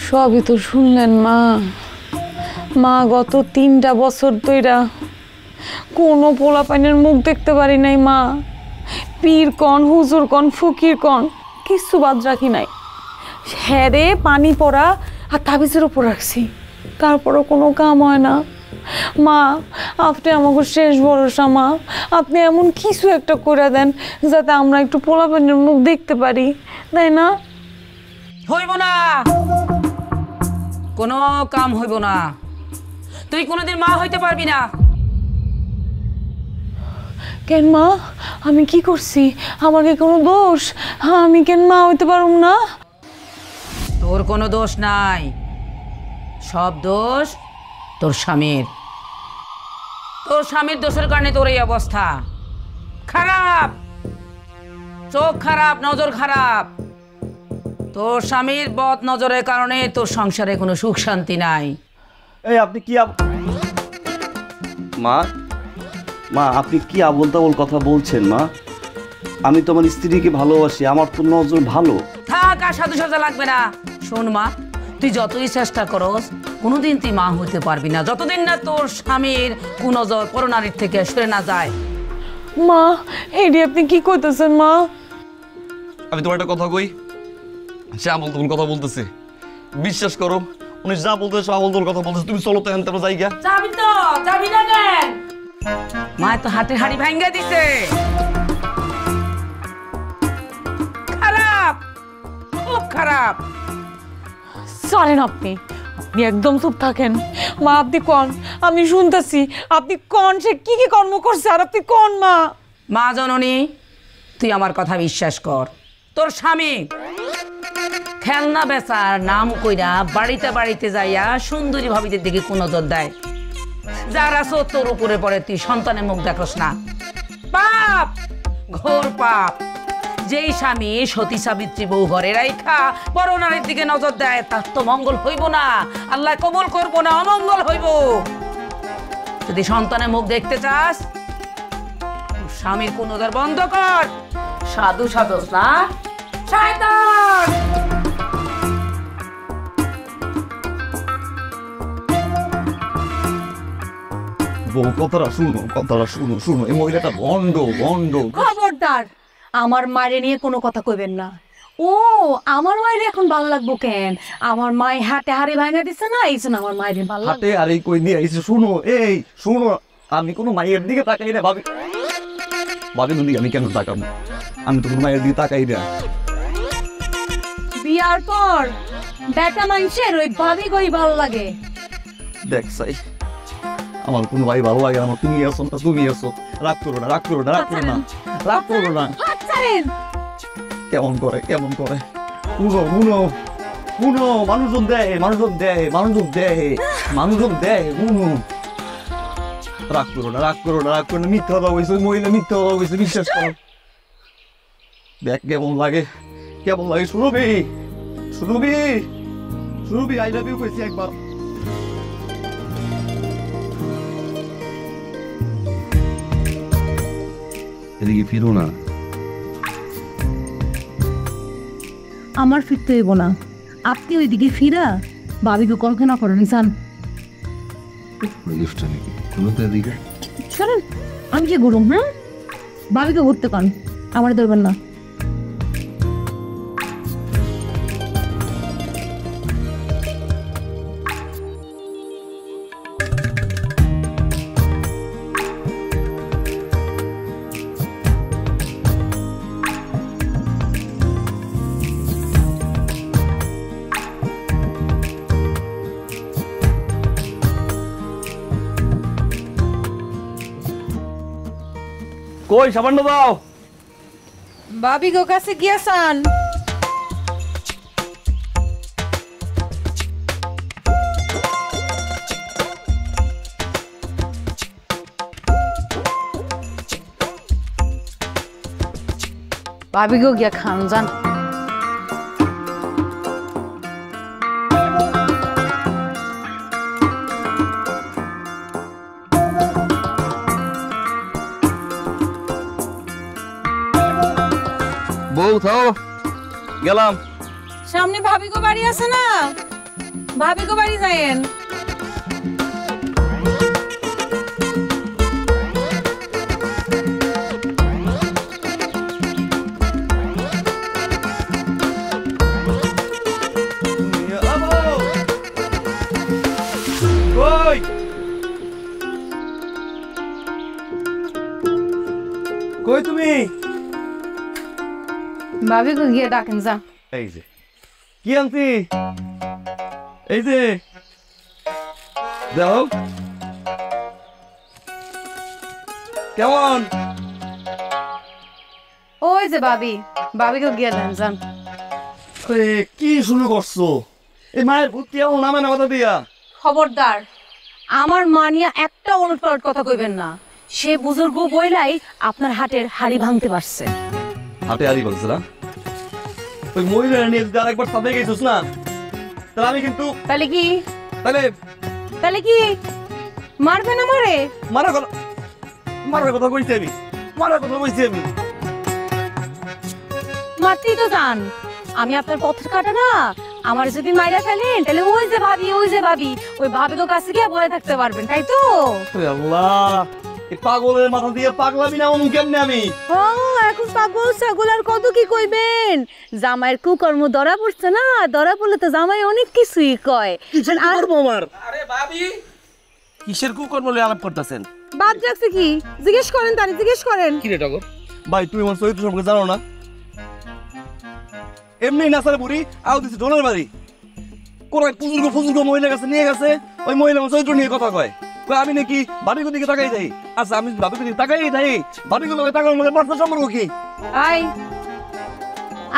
সবই তো শুনলেন মা। মা গত 3টা বছর ধইরা কোনো পোলাপাইনের মুখ দেখতে পারি নাই মা। পীর কন, হুজুর কন, ফকির কন, কিছু বাদ রাখি নাই। হেরে পানি পড়া আর তাবিজের উপর রাখছি, তারপরও কোনো কাম হয় না। মা আপনি আমাকে শেষ ভরসা মা, আপনি এমন কিছু একটা করে দেন যাতে আমরা একটু পোলাপাইনের মুখ দেখতে পারি, তাই না? হইব না, কোনো কাম হইব না। তুই কোনোদিন মা হইতে পারবি না। কেন মা, আমি কি করছি? আমার কি কোনো দোষ? আমি কেন মা হইতে পারুম না? তোর কোনো দোষ নাই, সব দোষ তোর স্বামীর। তোর স্বামীর দোষের কারণে তোর এই অবস্থা। খারাপ, চোখ খারাপ, নজর খারাপ। তোর স্বামীর বদ নজরের কারণে তোর সংসারে কোনো সুখ শান্তি নাই। এই আপনি কি মা মা আপনি কি আবোল তাবোল কথা বলছেন মা? আমি তো আমার স্ত্রীকে ভালোবাসি, আমার তো নজর ভালো। থাক, আর সাধু সাজা লাগবে না। শোন মা, তুই যতই চেষ্টা করস কোনোদিন তুই মা হইতে পারবি না, যতদিন না তোর স্বামীর কুনজর পরনারীর থেকে সরে না যায়। মা এডি আপনি কি কইতেছেন মা? আমি তোমার একটা কথা কই, সে আমল তখন কথা বলতেছে, বিশ্বাস করো উনি যা বলতেছে আমল তখন কথা বলতেছে। তুমি চলো তো এখান থেকে যাই গা। যাবি তো, যাবি না কেন? মা তো হাতে হাড়ি ভাঙ্গা দিছে। খারাপ, খুব খারাপ। জানেন আপনি, আপনি একদম চুপ থাকেন মা। আপনি কন, আমি শুনতেছি। আপনি কন সে কি কি কর্ম করছে, আর আপনি কন মা। মা জননী, তুই আমার কথা বিশ্বাস কর। তোর স্বামী খেলনা বেচার নাম কইরা বাড়িতে বাড়িতে যাইয়া সুন্দরী ভাবিদের দিকে কোন নজর দেয়। যারা তোর উপরে পড়ে তুই সন্তানের মুখ দেখস না। পাপ, ঘোর পাপ। যেই স্বামী সতী সাবিত্রী বউ ঘরে রাইখা বড় নারীর দিকে নজর দেয়, তার তো মঙ্গল হইব না, আল্লাহ কবুল করব না, অমঙ্গল হইব। যদি সন্তানের মুখ দেখতে চাস, স্বামীর কোন নজর বন্ধ কর। সাধু সাধস না, শয়তান। কথাটা শুনো, কথাটা শুনো, শুনো। এই মহিলাটা বন্ড, বন্ড। খবরদার, আমার মায়ের নিয়ে কোনো কথা কইবেন না। ও আমার মায়ের এখন ভালো লাগবো কেন? আমার মায়ের হাতে হাড়ি ভাঙা দিচ্ছে না, এই জন্য আমার মায়ের ভালো লাগবে। হাতে আর এই কই দিয়ে আইছে। শুনো, এই শুনো, আমি কোনো মায়ের দিকে তাকাই না। ভাবি ভাবি দিকে আমি কেন তাকাবো? আমি তো কোনো মায়ের দিকে তাকাই না। বিয়ার পর বেটা মানুষের ওই ভাবি গই ভালো লাগে। দেখ সাই, আমার কোনো ভাই ভালো লাগে আমার। তুমি আছো না, তুমি আছো। রাগ করো না, রাগ করো না, রাগ করো না, রাগ করো না। কেমন করে, কেমন করে? শুনো, শুনো, শুনো। মানুষজন দেয়, মানুষজন দেয়, মানুষজন দেয়, মানুষজন দেয়। শুনো, রাগ করো না, রাগ করো না, রাগ করো না। মিথ্যা কথা বলছে মহিলা, মিথ্যা কথা বলছে, বিশ্বাস করো। দেখ কেমন লাগে, কেমন লাগে। সুরভি, সুরভি, সুরভি, আই লাভ ইউ কইছি একবার। এদিকে ফিরো না। আমার ফিরতে হইব না, আপনি ওইদিকে ফিরা ভাবিকে কল্পনা করেন। চান শোনেন, আমি যে গরম, হ্যাঁ ভাবিকে ঘুরতে কান, আমার ধরবেন না। কই সামান্য দাও। ভাবি গো কাছে গিয়াছান। ভাবি গো গিয়া খান যান। বউ থাও, গেলাম। সামনে ভাবি গো বাড়ি আছে না? ভাবি গো বাড়ি যায়েন। কই কই তুমি? ভাবি গো গিয়ে ডাকেন যা। এই যে কি আনছি, এই যে দাও। কেমন? ওই যে ভাবি, ভাবি গো গিয়ে দেন যান। কি শুরু করছো? এই মায়ের ভূত কি এমন নামে না কথা দিয়া? খবরদার, আমার মা নিয়ে একটা উলটপালট কথা কইবেন না। সে বুজুর্গ বইলাই আপনার হাটের হাড়ি ভাঙতে পারছে। হাতে আরি বলছে না? ওই মহিলা নিয়ে যার একবার সাথে গেছিস না, তাহলে আমি কিন্তু তাহলে কি? তাহলে তাহলে কি মারবেন আমারে? মারার কথা কইছি আমি, মারার কথা কইছি আমি। মারতেই তো যান। আমি আপনার পথের কাটা না। আমার যদি মাইরা ফেলেন তাহলে ওই যে ভাবি, ওই যে ভাবি, ওই ভাবির কাছে গিয়ে বলে থাকতে পারবেন, তাই তো? আল্লাহ, এই পাগলের মাথা দিয়ে পাগলামি না অনু কেমনে আমি? ও এখন পাগল ছাগল আর কত কি কইবেন? জামাইয়ের কুকর্ম ধরা পড়ছে না, ধরা পড়লে তো জামাই অনেক কিছুই কয়। আরে ভাবি, কিসের কুকর্ম লয়ে আলাপ করতেছেন? বাদ রাখছে কি? জিজ্ঞেস করেন, তারে জিজ্ঞেস করেন। কি রে টগর? ভাই তুমি আমার চরিত্র সম্পর্কে জানো না? এমনি নাসারে বুড়ি আও দিছে ডোনার বাড়ি, কোন এক ফুজুর্গ মহিলার কাছে নিয়ে গেছে। ওই মহিলা আমার চরিত্র নিয়ে কথা কয়। আমি নাকি ভাবিগুর দিকে তাকাই যাই। আচ্ছা আমি ভাবিগুর দিকে তাকাই যাই, ভাবিগুর দিকে তাকানোর মধ্যে পার্থক্য সম্পর্ক কি? আই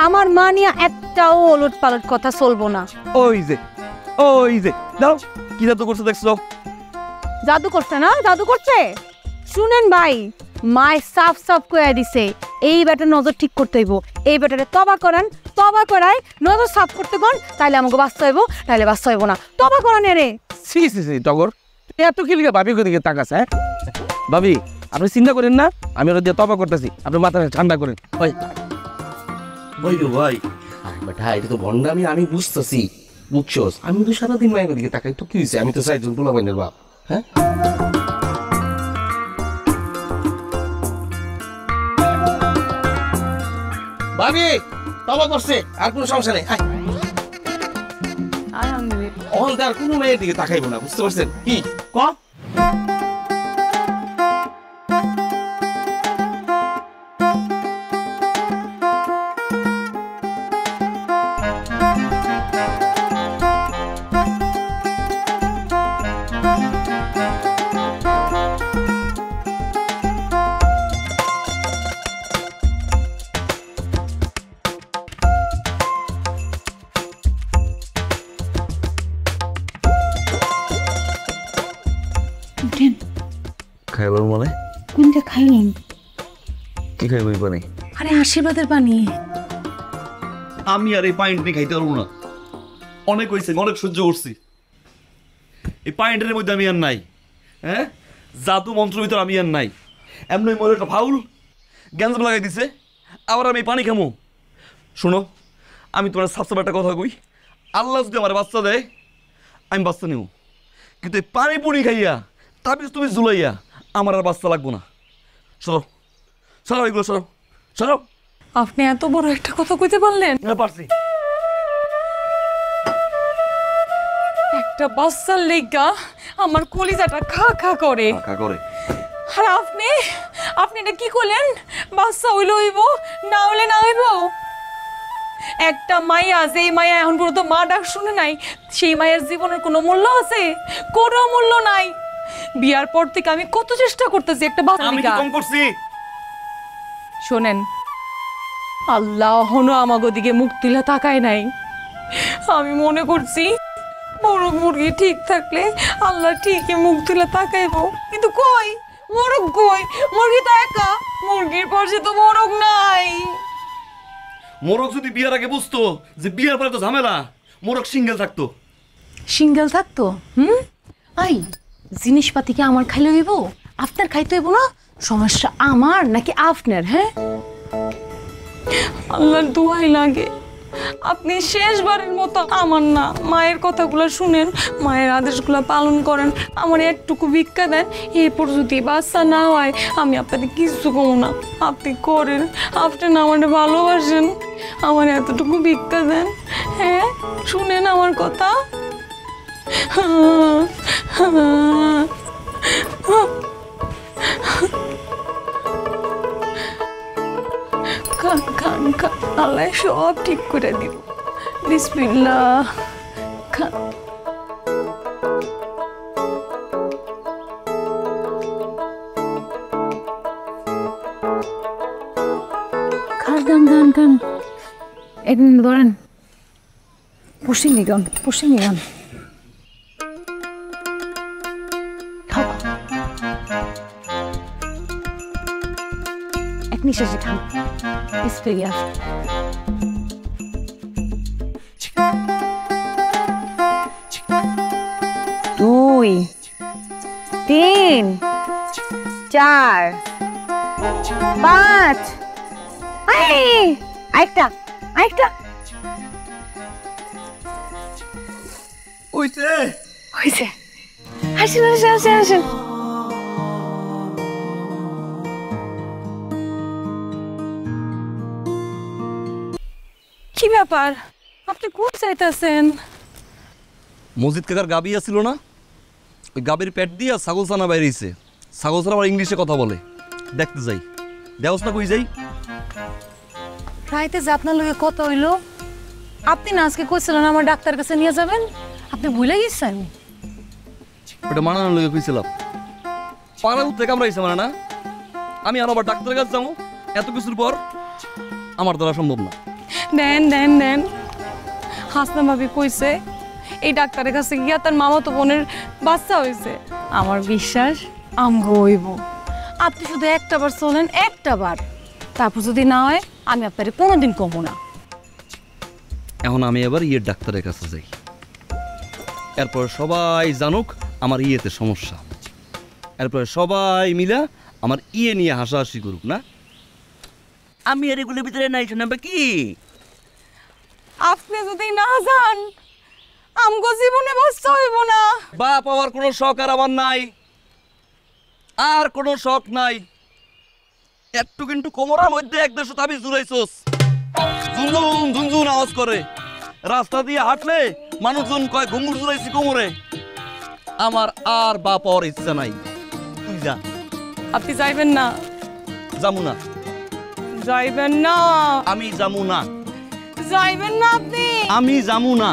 আমার মা নিয়ে একটাও ওলট পালট কথা চলবো না। ওই যে দাও, কি জাদু করছে দেখছো? জাদু করছে না? জাদু করছে? শুনেন ভাই, মায় সাফ সাফ কইয়া দিছে এই ব্যাটার নজর ঠিক করতে হইব। এই ব্যাটারে তবা করেন, তবা করায় নজর সাফ করতে কোন, তাইলে আমাকে বাঁচতে হইব, তাইলে বাঁচতে হইব না। তবা করেন রে। সি টগর, এত কি লিখে ভাবির দিকে তাকাস? হ্যাঁ ভাবি, আপনি চিন্তা করেন না, আমি ওরা দিয়ে তবা করতেছি, আপনি মাথা ঠান্ডা করেন। ওই ভাই বেটা, এটা তো ভণ্ডামি, আমি বুঝতেছি, বুঝছোস? আমি তো সারাদিন মায়ের দিকে তাকাই, তো কি হয়েছে? আমি তো চাইজন পোলাপাইনের বাপ। হ্যাঁ ভাবি, তবা করছে, আর কোনো সমস্যা নেই। আলহামদুলিল্লাহ। আর কোনো মেয়ের দিকে তাকাইবো না, বুঝতে পারছেন? কি ক? খাইলাম মানে? কোনটা খাইলেন? কি খাইব এই পানি? আরে আশীর্বাদের পানি। আমি আর এই পানিটা খাইতে পারবো না। অনেক হয়েছে, অনেক সহ্য করছি। এই পানিটার মধ্যে আমি আর নাই। হ্যাঁ, জাদু মন্ত্র ভিতর আমি আর নাই। এমনি মনে একটা ফাউল গ্যাঞ্জাম লাগাই দিছে, আবার আমি পানি খামো। শোনো, আমি তোমার সাবসাব একটা কথা কই, আল্লাহ যদি আমার বাচ্চা দেয় আমি বাচ্চা নেব, কিন্তু এই পানি পুনি খাইয়া তাবিজ তুমি জুলাইয়া আমার আর বাচ্চা লাগবো না। সরো সরো, এগুলো সরো সরো। আপনি এত বড় একটা কথা কইতে পারলেন? পারছি। একটা বাচ্চার লেগা আমার কলিজাটা খা খা করে। আর আপনি এটা কি করলেন? বাচ্চা হইলে হইব, না হইলে না হইব। একটা মাইয়া, যেই মাইয়া এখন পর্যন্ত মা ডাক শুনে নাই, সেই মায়ের জীবনের কোনো মূল্য আছে? কোনো মূল্য নাই। বিয়ার পর থেকে আমি কত চেষ্টা করতেছি একটা বাচ্চা আমি কি কম করছি? শোনেন, আল্লাহ এখনো আমাগো দিকে মুখ তুলে তাকায় নাই। আমি মনে করছি মোরগ মুরগি ঠিক থাকলে আল্লাহ ঠিকই মুখ তুলে তাকাইবো, কিন্তু কই মোরগ কই? মুরগি তো একা, মুরগির পাশে তো মোরগ নাই। মোরগ যদি বিয়ার আগে বুঝতো যে বিয়ার পরে তো ঝামেলা, মোরগ সিঙ্গেল থাকতো। সিঙ্গেল থাকতো? আই জিনিসপাতি কি আমার খাইলে হইব? আপনার খাইতে হইব না? সমস্যা আমার নাকি আপনার? হ্যাঁ, আল্লাহর দোয়াই লাগে আপনি শেষবারের মতো আমার না মায়ের কথাগুলো শুনেন, মায়ের আদেশগুলো পালন করেন, আমার একটুকু ভিক্ষা দেন। এরপর যদি বাচ্চা না হয় আমি আপনাদের কিছু কমো না, আপনি করেন। আপনি না আমার ভালোবাসেন, আমার এতটুকু ভিক্ষা দেন। হ্যাঁ, শুনেন আমার কথা। খান খান খান, আল্লাহ সব ঠিক করে দিব। বিসমিল্লাহ। খান। খান খান খান, একদিন ধরেন পুষিনি গান, পুষিনি গান। এক নিঃশ্বাসে খান। বিসমিল্লাহ। 2 3 4 5 আরেকটা আরেকটা হইছে হয়েছে। আসেন আসেন আসেন আসেন। কি ব্যাপার, আপনি কোন চাইতেছেন? মসজিদ কাকার গাবি আছিল না, ওই গাবির পেট দিয়া ছাগল ছানা বাইরেছে। ছাগল ছানা আবার ইংলিশে কথা বলে, দেখতে যাই। দেওস না কই যাই? রাইতে যে আপনার লগে কথা হইলো, আপনি না আজকে কইছিলেন আমার ডাক্তার কাছে নিয়ে যাবেন, আপনি ভুলে গেছেন? ওটা মানানোর লগে কইছিলাম। পাড়া উঠতে কামড়াইছে মানে না, আমি আর আবার ডাক্তারের কাছে যাবো এত কিছুর পর? আমার দ্বারা সম্ভব না। দেন দেন দেন, হাসনা ভাবি কইছে এই ডাক্তারের কাছে গিয়া তার মামাতো বোনের বাচ্চা হয়েছে। আমার বিশ্বাস আমগো হইব। আপনি শুধু একটা বার চলেন, একটা বার, তারপর যদি না হয় আমি আপনারে কোনোদিন কমবো না। এখন আমি এবার ইয়ের ডাক্তারের কাছে যাই, এরপর সবাই জানুক আমার ইয়েতে সমস্যা, এরপর সবাই মিলা আমার ইয়ে নিয়ে হাসাহাসি করুক। না আমি আর এগুলোর ভিতরে নাই, শোনাবে কি? আপনি যদি না যান আমগো জীবনে বাচ্চা হইব না। বাপ হওয়ার কোনো শখ আর আমার নাই, আর কোনো শখ নাই। একটু কিন্তু কোমরের মধ্যে এক দেড়শো তাবিজ জুড়াইছোস, ঝুনঝুন ঝুনঝুন আওয়াজ করে। রাস্তা দিয়ে হাঁটলে মানুষজন কয় ঘুঙুর জুড়াইছি কোমরে। আমার আর বাপ হওয়ার ইচ্ছা নাই, তুই যা। আপনি যাইবেন না? যামু না। যাইবেন না? আমি যামু না। যাইবেন না আপনি? আমি যামু না।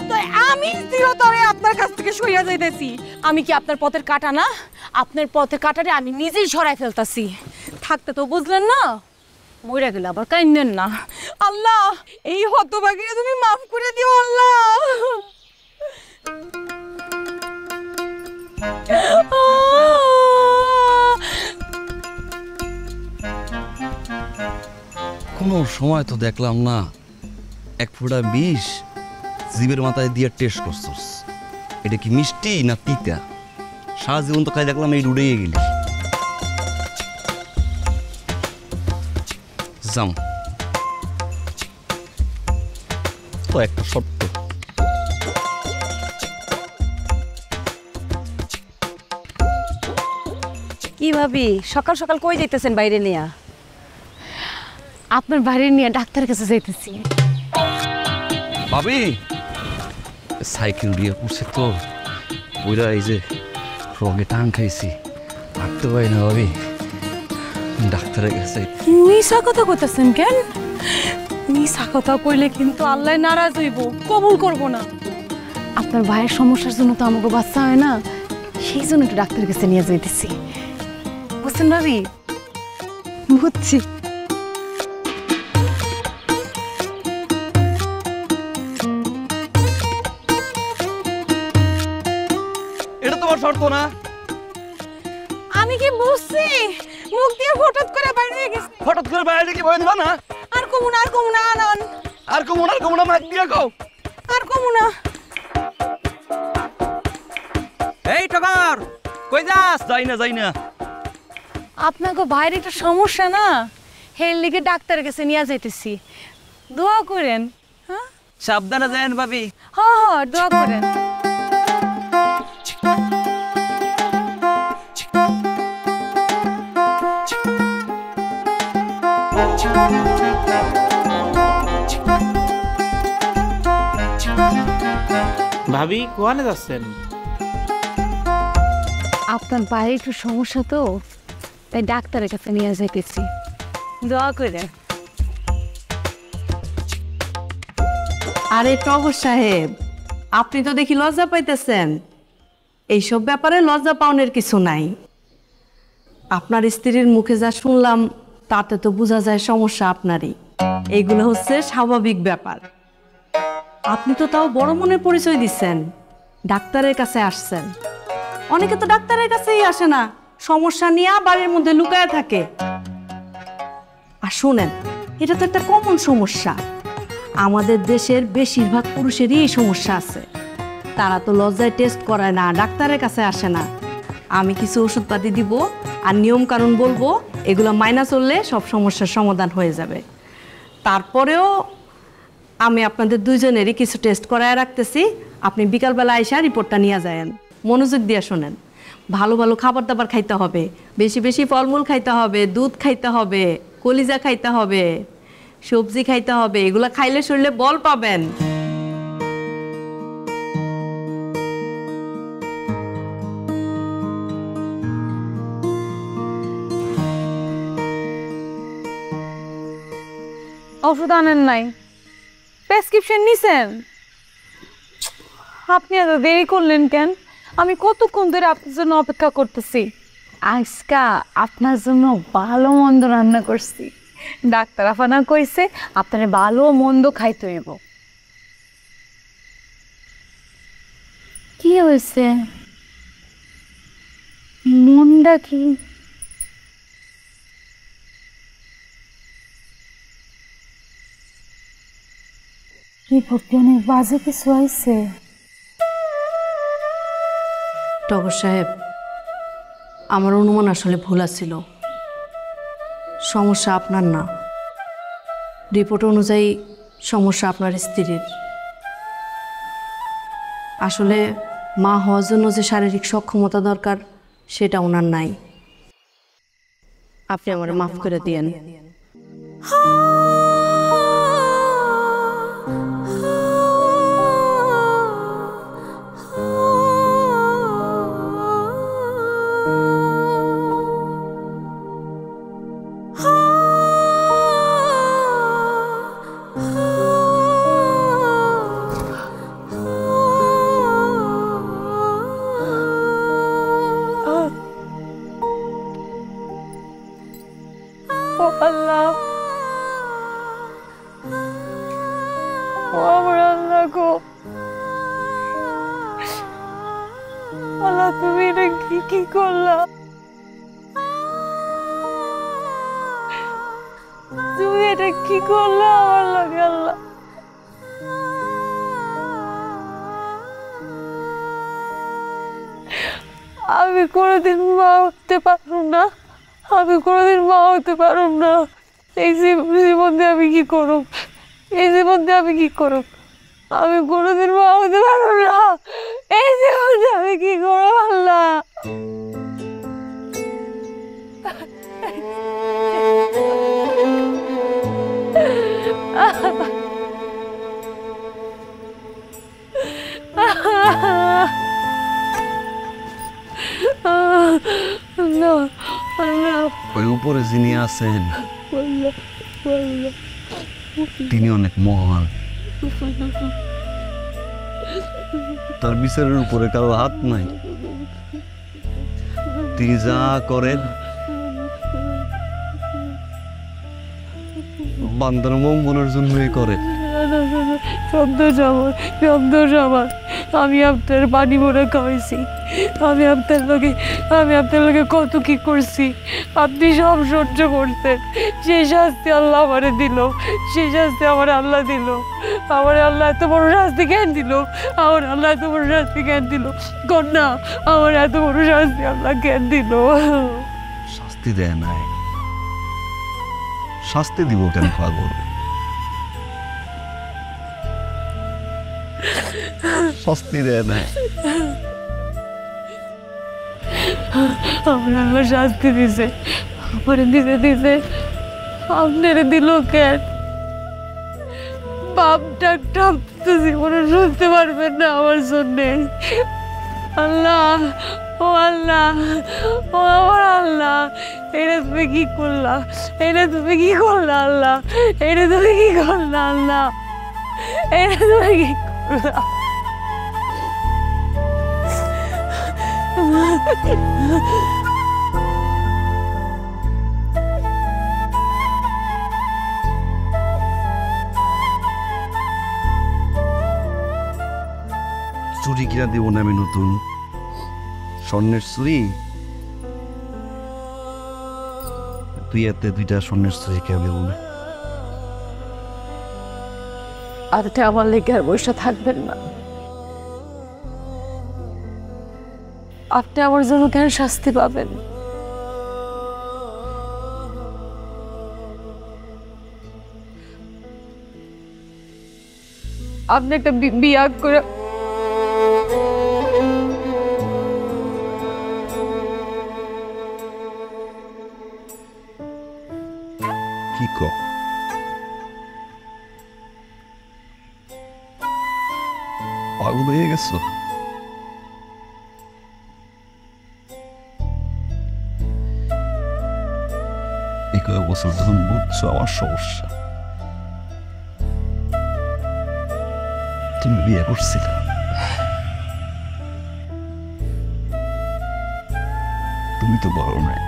তো আমি চিরতরে আপনার কাছ থেকে সইয়া যাইতেছি। আমি কি আপনার পথের কাটা না? আপনার পথে কাটারে আমি নিজেই সরাই ফেলতাছি। থাকতে তো বুঝলেন না, মইরা গেলে আবার কাইন্দেন না। আল্লাহ, এই হতভাগীরে তুমি মাফ করে দিও আল্লাহ। কোনো সময় তো দেখলাম না এক ফোঁটা বিষ জীবের মাথায় দিয়ে টেস্ট করছস। এটা কি মিষ্টি না তিতা? সারা জীবন তো খাই দেখলাম এই উড়ে গেলি। যাও তো একটা শর্ত। কি ভাবি, সকাল সকাল কই যাইতেছেন বাইরে নিয়া? আপনার বাইরে নিয়ে ডাক্তারের কাছে যাইতেছি। ভাবি সাইকেল দিয়ে পড়ছে তো, ওইরা এই যে রঙে টান খাইছি, হাঁটতে পারি না ভাবি, ডাক্তারের কাছে। মিশা কথা কইতেছেন কেন? মিশা কথা কইলে কিন্তু আল্লাহ নারাজ হইব, কবুল করব না। আপনার ভাইয়ের সমস্যার জন্য তো আমাকে বাচ্চা হয় না, সেই জন্য একটু ডাক্তারের কাছে নিয়ে যাইতেছি। বুঝছেন ভাবি? বুঝছি। এটা তোমার শর্ত না? আমি কি বুঝছি? মুখ দিয়ে হঠাৎ করে বাইরে হয়ে গেছে। হঠাৎ করে বাইরে কি ভয় দিবা না? আর কমু না, আর কমু না, আনন। আর কমুনা মাইক দিয়ে কও। আর কমু না। এই টকার, কই যাস? যাই না। আপনাকে বাইরে একটা সমস্যা না, হের লিগে ডাক্তারের কাছে নিয়ে যাইতেছি। দোয়া করেন সাবধানে যান ভাবি। হ্যাঁ হ্যাঁ দোয়া করেন। ভাবি কোয়ানে যাচ্ছেন? আপনার পায়ে একটু সমস্যা তো, তাই ডাক্তারের কাছে নিয়ে যাইতেছি। দোয়া করেন। আরে টগর সাহেব, আপনি তো দেখি লজ্জা পাইতেছেন। এইসব ব্যাপারে লজ্জা পাওনের কিছু নাই। আপনার স্ত্রীর মুখে যা শুনলাম তাতে তো বোঝা যায় সমস্যা আপনারই। এইগুলো হচ্ছে স্বাভাবিক ব্যাপার। আপনি তো তাও বড় মনের পরিচয় দিচ্ছেন, ডাক্তারের কাছে আসছেন। অনেকে তো ডাক্তারের কাছেই আসে না, সমস্যা নিয়ে বাড়ির মধ্যে লুকায় থাকে। আর শুনেন, এটা তো একটা কমন সমস্যা। আমাদের দেশের বেশিরভাগ পুরুষেরই এই সমস্যা আছে। তারা তো লজ্জায় টেস্ট করায় না, ডাক্তারের কাছে আসে না। আমি কিছু ওষুধপাতি দিব আর নিয়ম কানুন বলবো, এগুলো মাইনা চললে সব সমস্যার সমাধান হয়ে যাবে। তারপরেও আমি আপনাদের দুইজনেরই কিছু টেস্ট করায় রাখতেছি। আপনি বিকালবেলা আইসা রিপোর্টটা নিয়ে যায়েন। মনোযোগ দিয়ে শোনেন। ভালো ভালো খাবার দাবার খাইতে হবে, বেশি বেশি ফলমূল খাইতে হবে, দুধ খাইতে হবে, কলিজা খাইতে হবে, সবজি খাইতে হবে। এগুলো খাইলে শরীরে বল পাবেন। ওষুধ আনেন নাই? প্রেসক্রিপশন নিছেন? আপনি এত দেরি করলেন কেন? আমি কতক্ষণ ধরে আপনার জন্য অপেক্ষা করতেছি। আজকা আপনার জন্য ভালো মন্দ রান্না করছি। ডাক্তার আফানা কইছে আপনার ভালো মন্দ খাইতে হইব। কি হয়েছে? মনটা কি? রিপোর্টে অনেক বাজে কিছু আইছে। টগর সাহেব, আমার অনুমান আসলে ভুল ছিল। সমস্যা আপনার না, রিপোর্ট অনুযায়ী সমস্যা আপনার স্ত্রীর। আসলে মা হওয়ার জন্য যে শারীরিক সক্ষমতা দরকার সেটা ওনার নাই। আপনি আমার মাফ করে দিয়েন। আল্লাহ, ও আমার আল্লাহ গো, আল্লাহ তুমি এটা কি করলা? তুমি এটা কি করলা আমার লাগে? আল্লাহ, আমি কোনোদিন মা হতে পারবো না। আমি কোনোদিন মা হতে পারব না। এই জীবন দিয়ে আমি কি করব? এই জীবন দিয়ে আমি কি করব? আমি কোনোদিন মা হতে পারব না। এই জীবন দিয়ে আমি কি করব? আল্লাহ, ওই উপরে যিনি আছেন তিনি অনেক মহান। তার বিচারের উপরে কারো হাত নাই। তিনি যা করেন বান্দার মঙ্গলের জন্যই করেন। শব্দ আমার আমি আপনার পানি ভরে খাওয়াইছি। আমি আপনার লোকে কত কি করছি, আপনি সব সহ্য করতেন। সেই শাস্তি আল্লাহ আমারে দিল, সেই শাস্তি আমার আল্লাহ দিল। আমার আল্লাহ এত বড় শাস্তি কেন দিল? আমার আল্লাহ এত বড় শাস্তি কেন দিল? কন্যা, আমার এত বড় শাস্তি আল্লাহ কেন দিল? শাস্তি দেয় নাই, শাস্তি দিব কেন পাগল? শাস্তি দেয় না। আমার আল্লাহ শাস্তি দিছে, আমারে দিতে দিতে আপনারে দিল কেন? বাপ ডাকটা তো জীবনে শুনতে পারবেন না আমার জন্যে। আল্লাহ, ও আল্লাহ, ও আমার আল্লাহ, এটা তুমি কি করলা? এটা তুমি কি করলা আল্লাহ? এটা তুমি কি করলা আল্লাহ? এটা তুমি কি করলা? চুরি কিনা দেবো না আমি নতুন স্বর্ণের চুরি? তুই এতে 2টা স্বর্ণের চুরি কে দেবো না? আর আমার লেগে আর বসে থাকবেন না। আপনি আমার জন্য কেন শাস্তি পাবেন? আপনি একটা বিয়া করে কি কর? পাগল হয়ে গেছো? কয়েক বছর যখন বুঝছো আমার সমস্যা, তুমি বিয়ে করছিলে, তুমি তো বড় নাই,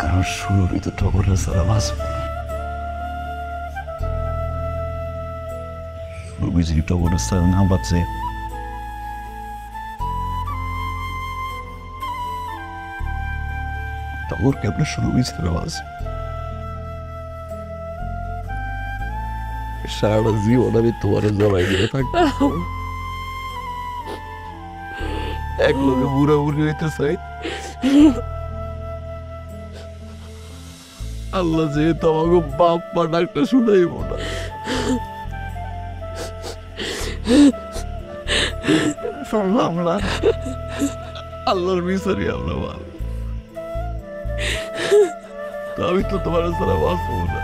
কারণ সুরভি তো টগরের ছাড়া বাঁচব না। সুরভি যদি টগরের ছাড়া না বাঁচে, টগর কেমন সুরভি ছাড়া বাঁচে? সারা জীবন আমি তোমার জড়াই দিয়ে থাকবো, এক লোকে বুড়া বুড়ি হইতে চাই। আল্লাহ যেহেতু আমাকে বাপ মা ডাকটা শুনাইব না, শুনলাম না, আল্লাহর বিচারি আমরা ভালো। তো আমি তো তোমার ছাড়া বাঁচবো না,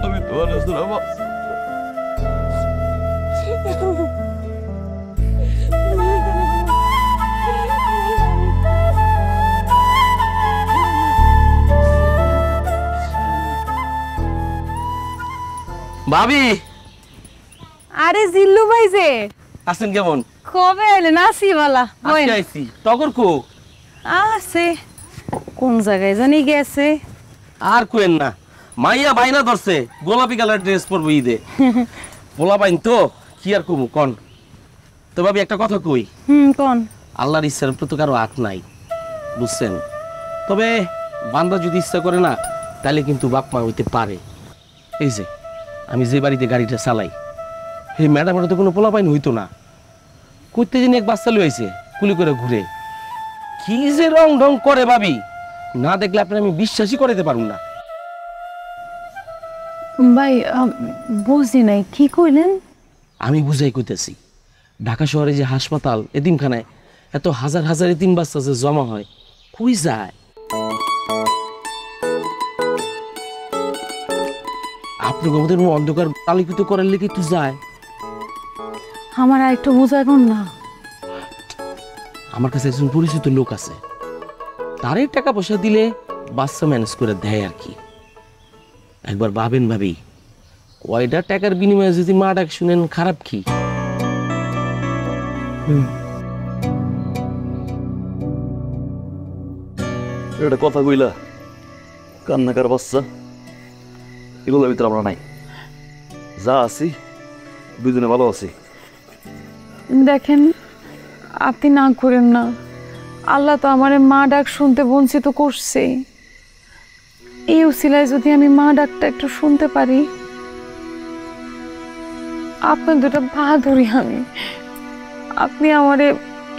আমি তোমার ছাড়া বাঁচবো। ভাবি, আরে জিল্লু ভাই যে আছেন কেমন? কবে এলেন? আসি বালা আজকে আইছি। টগর কো? আছে কোন জায়গায় জানি গেছে। আর কোয়েন না, মাইয়া বাইনা ধরছে গোলাপি কালার ড্রেস পরবো ঈদে। পোলা বাইন তো কি আর কমু কন। তো ভাবি একটা কথা কই, কোন? আল্লাহর ইচ্ছার উপর তো কারো হাত নাই, বুঝছেন? তবে বান্দা যদি ইচ্ছা করে না, তাহলে কিন্তু বাপ মা হইতে পারে। এই যে আমি যে বাড়িতে গাড়িটা চালাই, এই ম্যাডামের তো কোনো পোলা পাইন হইতো না, করতে জানি এক বাচ্চা লইছে কুলি করে ঘুরে, কি যে রং ঢং করে ভাবি, না দেখলে আপনি আমি বিশ্বাসই করাতে পারুন না। ভাই বুঝি নাই, কি কইলেন? আমি বুঝাই কইতেছি, ঢাকা শহরে যে হাসপাতাল এতিমখানায় এত হাজার হাজার এতিম বাচ্চা যে জমা হয়, কই যায়? আপনাকে আমাদের অন্ধকার আলোকিত করার লেগে তো যায়। আমার আর একটু বোঝায় কোন না। আমার কাছে একজন পরিচিত লোক আছে, তারই টাকা পয়সা দিলে বাচ্চা ম্যানেজ করে দেয় আর কি। একবার ভাবেন ভাবি, কয়টা টাকার বিনিময়ে যদি মা ডাক শুনেন, খারাপ কি? এটা কথা কইলা, কান্নাকার বাচ্চা এগুলোর ভিতরে আমরা নাই, যা আছি দুজনে ভালো আছি। দেখেন, আপনি না করেন না, আল্লাহ তো আমার মা ডাক শুনতে বঞ্চিত করছে। এই উসিলায় যদি আমি মা ডাকটা একটু শুনতে পারি, আপনার দুটা বাহাদুরি আমি, আপনি আমারে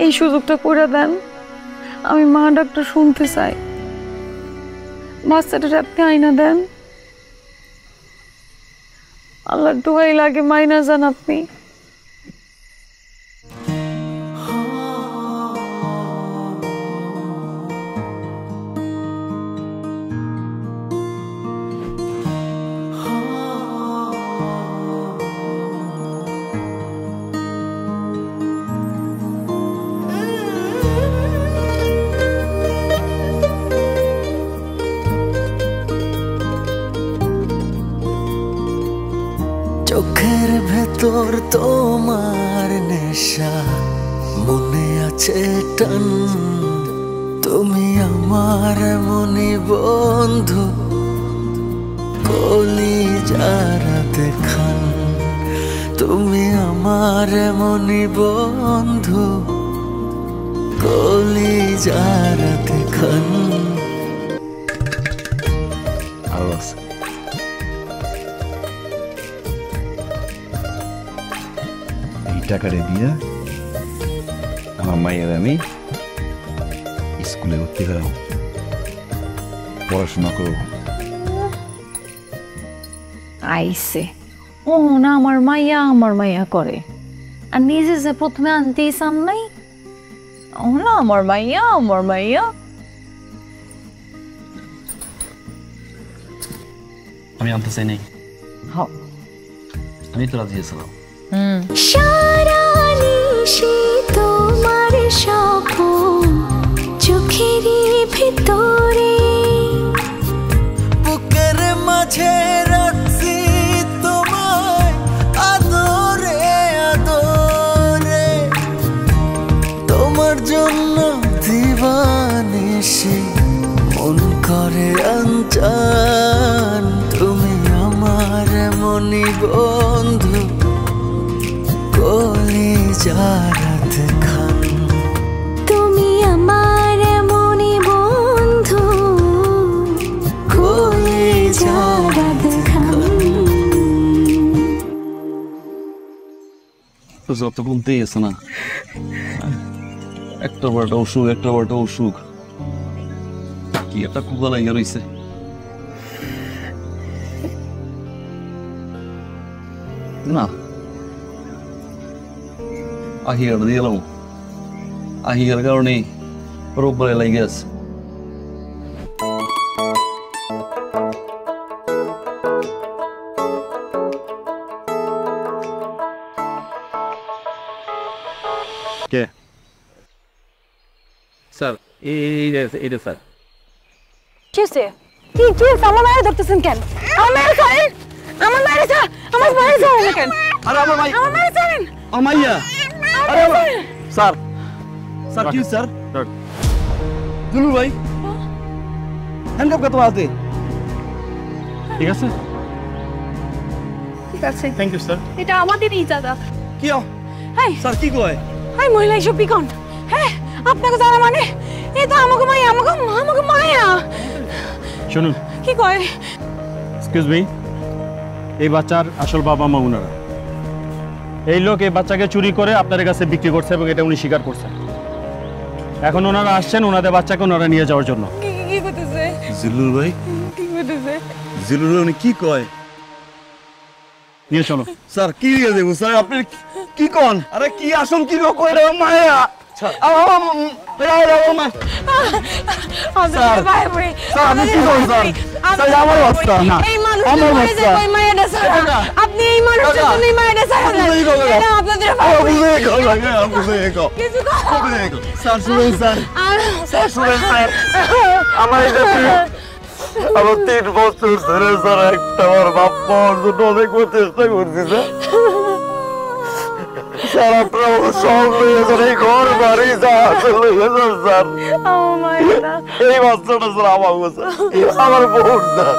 এই সুযোগটা করে দেন। আমি মা ডাকটা শুনতে চাই, বাচ্চাটার আপনি আইনা দেন। আল্লাহর দোহাই লাগে মাইনা যান আপনি। চোখের ভেতর তোমার নেশা, মনে আছে টান, তুমি আমার মনি বন্ধু, কলিজার দেখান, তুমি আমার মনি বন্ধু, কলিজার দেখান। আরো আছে। এই টাকাটা দিয়া আমার মায়ের আমি স্কুলে ভর্তি করাবো, পড়াশোনা করবো। আইসে ও না আমার মাইয়া করে, আর নিজে যে প্রথমে আনতেই চান নাই, ও না আমার মাইয়া। আমি আনতে চাই নাই, হ আমি তো রাজি আছিলাম। সারা নিশি তোমার স্বপ্ন চোখের ভিতরে, বুকের মাঝে রাখছি তোমায় আদরে আদরে, তোমার জন্য দিবানিশি মন করে আনচান, তুমি আমার মনি বন্ধু, কলিজার দেখান, তুমি আমার মনে বন্ধু, কলিজার দেখান। যত বলতেই আছে না, একটা বড়টা অসুখ, কি একটা কুকা লাগিয়ে রয়েছে। না আহিয়ার দিয়ে এলাম, আহিয়ার কারণে রোববারে লাগে আছে। কে স্যার এইটা স্যার। কি হয়েছে? কি আমার মায়ের ধরতেছেন কেন? আমার মায়ের ছাড়েন, আমার মায়ের ছাড়েন, আমার মায়ের ছাড়েন কেন? আরে আমার ভাই, আমার মায়ের ছাড়েন, আমাইয়া। আরে স্যার স্যার কি স্যার? দুলু ভাই হ্যান্ডকাপ কত আছে? ঠিক আছে, ঠিক আছে, থ্যাংক ইউ স্যার। এটা আমাদেরই দাদা। কি হাই স্যার কি কয়? হাই মহিলা এসব বিকন, হ্যাঁ আপনাকে জানা মানে এই তো আমাকে মায়া শুনুন, কি কয়? এক্সকিউজ মি, এই বাচ্চার আসল বাবা মা উনারা। এই লোক এই বাচ্চাকে চুরি করে আপনাদের কাছে বিক্রি করছে এবং এটা উনি স্বীকার করছেন। এখন ওনারা আসছেন ওনাদের বাচ্চাকে ওনারা নিয়ে যাওয়ার জন্য। কি করতেছে? জিলুল ভাই, কি করতেছে? জিলুল ভাই উনি কি কয়? নিয়ে চলো। স্যার কি দিয়ে দেবো স্যার, আপনি কি কন? আরে কি আসল কি কয় রে মায়া? স্যার আমি কি করব স্যার? স্যার আমার বাচ্চা না, আমার বাচ্চা। আপনি এই মানুষের জন্য মায়েরা ছাড়েন না, আপনাদের স্যার শুনেন স্যার, স্যার শুনেন স্যার, আমার আমার 3 বছর ধরে স্যার একটা আমার বাপ পাওয়ার জন্য অনেক চেষ্টা করছি স্যার। স্যার আপনার সব লইয়েছেন, এই ঘর বাড়ি যা আছে লইয়েছেন স্যার। এই বাচ্চাটা স্যার আমার আমার বোন স্যার।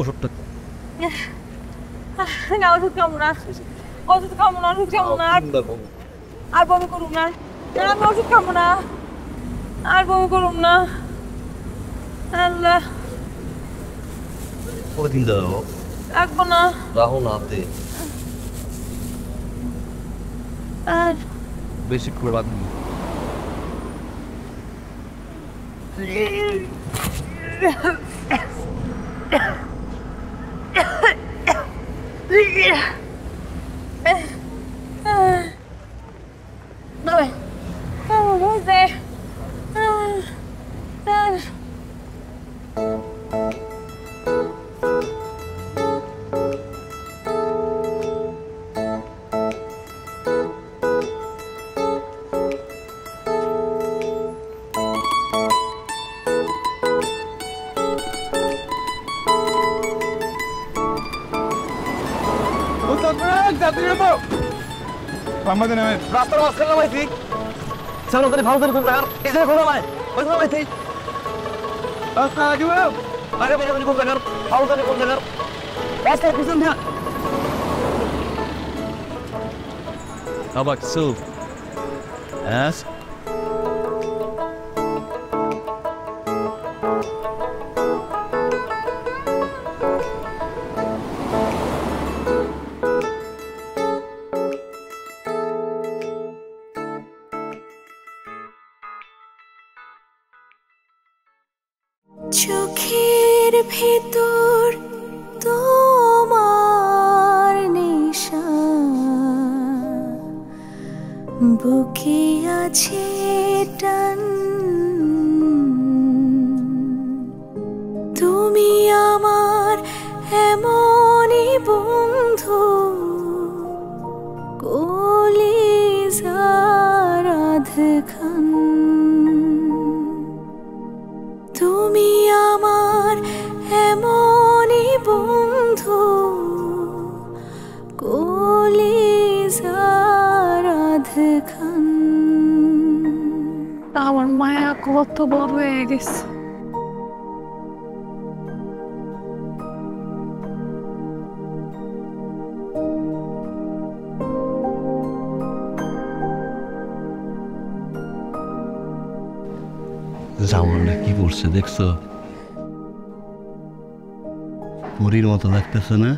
ওষুধটা না ওষুধ খাবো না, ওষুধ খাবো না, ওষুধ খাবো না, আর বমি করুন না, আমি ওষুধ খাবো না, আর বমি করুন না। আল্লাহ কদিন দাও রাখবো না, রাহো না হাতে আর বেশি করে রাখবি। রাস্তার মাঝখানে নামাইছি সামনে করে ভালো করে কোন জায়গার এখানে কোন নামাই ওই নামাইছি রাস্তা আগে আগে বলে কোন জায়গার ভালো করে কোন জায়গার রাস্তার পিছন দিয়ে আবার সুপ এস চোখের ভেতর তোমার নেশা, বুকে আছে টান, তুমি আমার এমনই বন্ধু, কলিজার আধখান, তুমি আমার এমনই বন্ধু, কলিজার আধখান। আমার মায়া কত বড় হয়ে গেছে। জামানা কি বলছে দেখছো? পরীর মতো লাগতেছে না?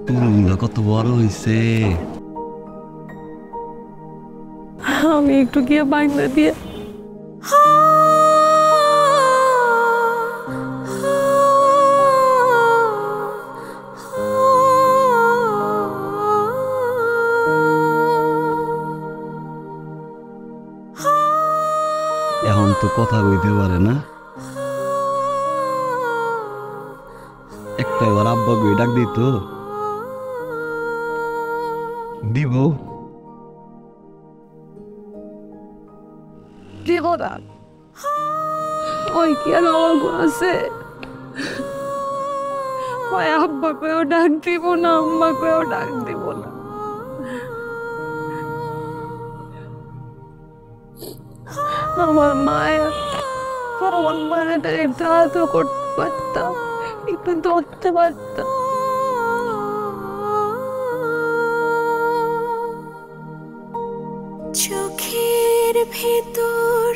তুলগুলো কত বড় হয়েছে। আমি একটু গিয়ে বাইন্দা দিয়ে এখন তো কথা কইতে পারে না, একটা এবার আব্বা কই ডাক দিত দিব। জীবন ওই কি আর আমার আছে? ওই আব্বা কেউ ডাক দিব না, আম্মা কেউ ডাক দিব না। আমার মায়াটা একটু আদর করতে পারতাম, একটু ধরতে পারতাম। চোখের ভেতর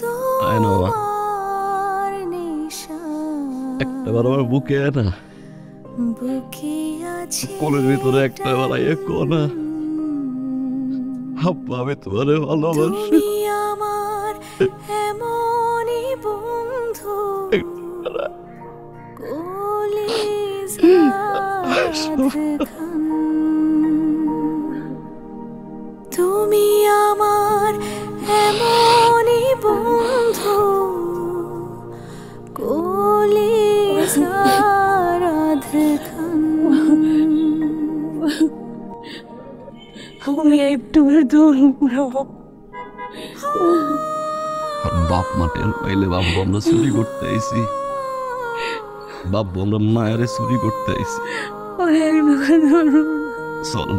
তোমার নেশা, একটাবার আমার বুকে না, বুকে আছে কোলের ভিতরে একটাবার আইয়ে কোনা, আব্বা আমি তোমারে ভালোবাসি। তুমি আমার এমনই বন্ধু, কলিজার আধখান, তুমি আমার এমনই বন্ধু, কলিজার আধখান। আমি একটু দূর বাপ মা টের পাইলে বাবু আমরা চুরি করতে আইছি, বাবু আমরা মায়ের চুরি করতে আইছি। চল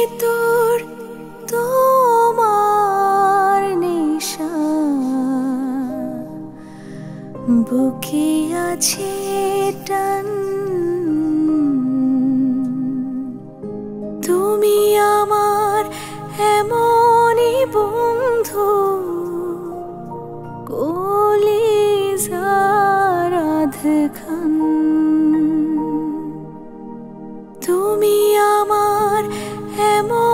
ভেতর তোমার নেশা, বুকে আছে টান, তুমি আমার এমনই বন্ধু, কলিজার আধখান, তুমি আমার এমন